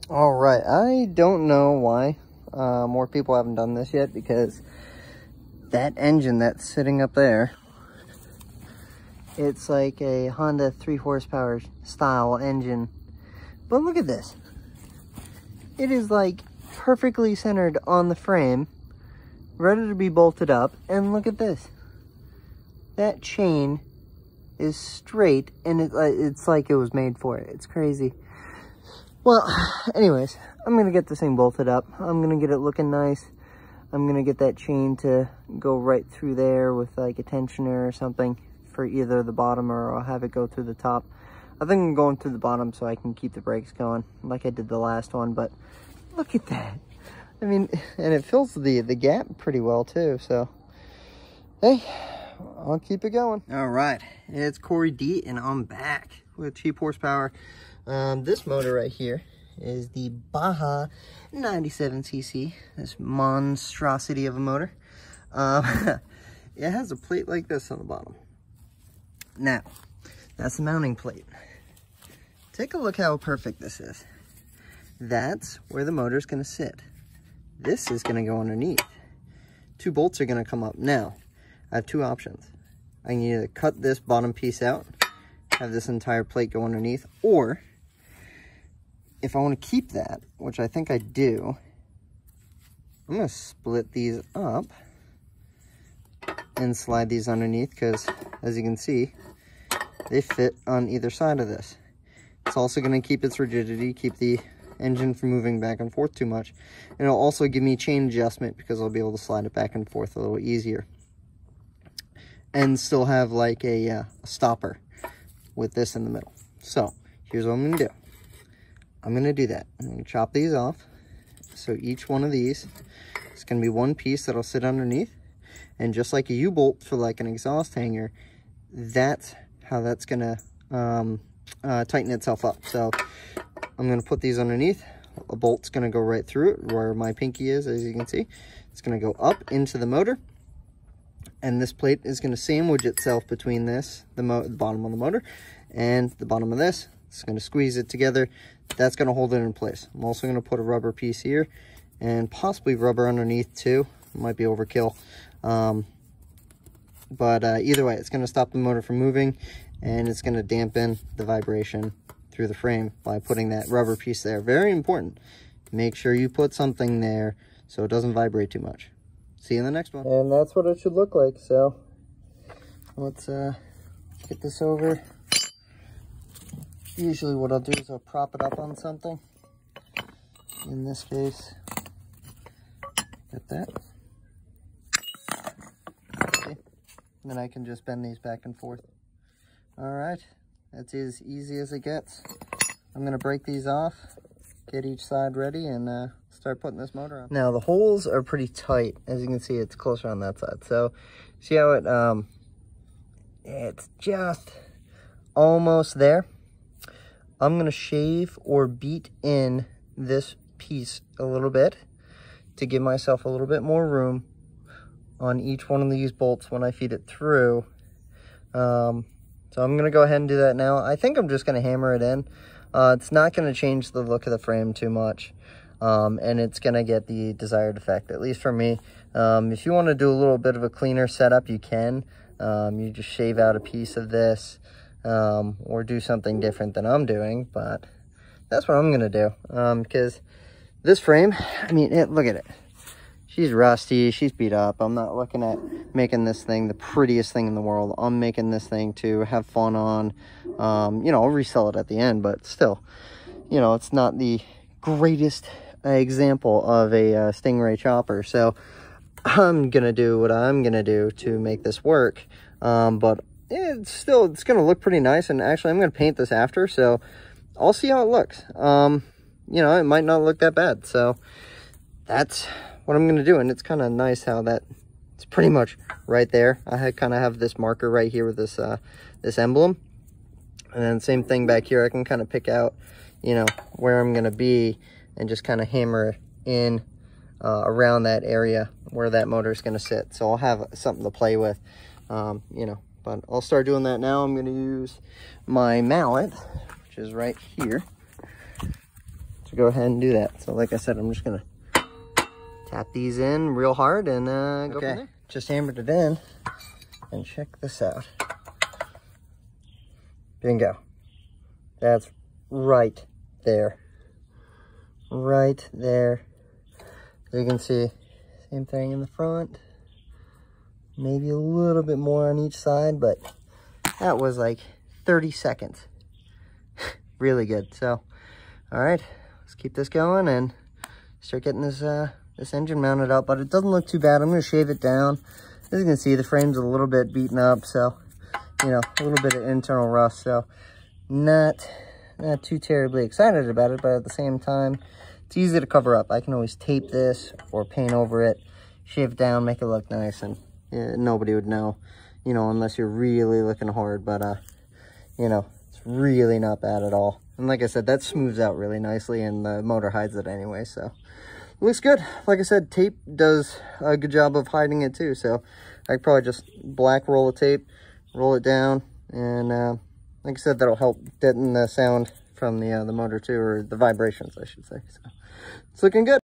All right, I don't know why more people haven't done this yet, because that engine that's sitting up there, it's like a Honda 3 horsepower style engine. But look at this. It is like perfectly centered on the frame, ready to be bolted up. And look at this. That chain is straight, and it's like it was made for it. It's crazy. Well, anyways, I'm going to get this thing bolted up. I'm going to get it looking nice. I'm going to get that chain to go right through there with like a tensioner or something for either the bottom, or I'll have it go through the top. I think I'm going through the bottom so I can keep the brakes going like I did the last one. But look at that. I mean, and it fills the gap pretty well too. So, hey, I'll keep it going. All right, it's Corey D, and I'm back with Cheap Horsepower. This motor right here is the Baja 97cc, this monstrosity of a motor. It has a plate like this on the bottom. Now, that's the mounting plate. Take a look how perfect this is. That's where the motor is going to sit. This is going to go underneath. 2 bolts are going to come up. Now, I have 2 options. I can either cut this bottom piece out, have this entire plate go underneath, or if I want to keep that, which I think I do, I'm going to split these up and slide these underneath, because as you can see, they fit on either side of this. It's also going to keep its rigidity, keep the engine from moving back and forth too much. And it'll also give me chain adjustment, because I'll be able to slide it back and forth a little easier. And still have like a stopper with this in the middle. So here's what I'm going to do. I'm going to do that. I'm going to chop these off. So each one of these is going to be one piece that'll sit underneath. And just like a U-bolt for like an exhaust hanger, that's how that's going to tighten itself up. So I'm going to put these underneath. A bolt's going to go right through it where my pinky is, as you can see. It's going to go up into the motor. And this plate is going to sandwich itself between this, the bottom of the motor, and the bottom of this. It's going to squeeze it together. That's going to hold it in place. I'm also going to put a rubber piece here, and possibly rubber underneath too. It might be overkill. But either way, it's going to stop the motor from moving, and it's going to dampen the vibration through the frame by putting that rubber piece there. Very important. Make sure you put something there so it doesn't vibrate too much. See you in the next one. And that's what it should look like. So let's get this over. Usually what I'll do is I'll prop it up on something. In this case, get that. Okay. And then I can just bend these back and forth. All right, that's as easy as it gets. I'm gonna break these off, get each side ready, and start putting this motor on. Now the holes are pretty tight. As you can see, it's closer on that side. So see how it, it's just almost there. I'm gonna shave or beat in this piece a little bit to give myself a little bit more room on each one of these bolts when I feed it through. So I'm gonna go ahead and do that now. I think I'm just gonna hammer it in. It's not gonna change the look of the frame too much. And it's gonna get the desired effect, at least for me. If you wanna do a little bit of a cleaner setup, you can. You just shave out a piece of this, or do something different than I'm doing, but that's what I'm gonna do. Because this frame, I mean, look at it. She's rusty, she's beat up. I'm not looking at making this thing the prettiest thing in the world. I'm making this thing to have fun on. You know, I'll resell it at the end, but still, you know, it's not the greatest example of a Stingray chopper. So I'm gonna do what I'm gonna do to make this work. But it's gonna look pretty nice, and actually I'm gonna paint this after, so I'll see how it looks. You know, it might not look that bad, so that's what I'm gonna do. And it's kind of nice how that it's pretty much right there. I kind of have this marker right here with this this emblem, and then same thing back here. I can kind of pick out, you know, where I'm gonna be and just kind of hammer in around that area where that motor is gonna sit. So I'll have something to play with, you know. But I'll start doing that now. I'm gonna use my mallet, which is right here, to to go ahead and do that. So like I said, I'm just gonna tap these in real hard and go from there. Just hammered it in, and check this out. Bingo. That's right there. Right there. As you can see, same thing in the front. Maybe a little bit more on each side, but that was like 30 seconds. Really good. So, all right, let's keep this going and start getting this this engine mounted up. But it doesn't look too bad. I'm going to shave it down. As you can see, the frame's a little bit beaten up, so you know, a little bit of internal rust. So, not too terribly excited about it, but at the same time, it's easy to cover up. I can always tape this or paint over it, shave it down, make it look nice, and nobody would know, you know, unless you're really looking hard. But you know, it's really not bad at all. And like I said, that smooths out really nicely, and the motor hides it anyway, so it looks good. Like I said, tape does a good job of hiding it too, so I could probably just black roll the tape, roll it down, and like I said, that'll help deaden the sound from the motor too, or the vibrations, I should say. So it's looking good.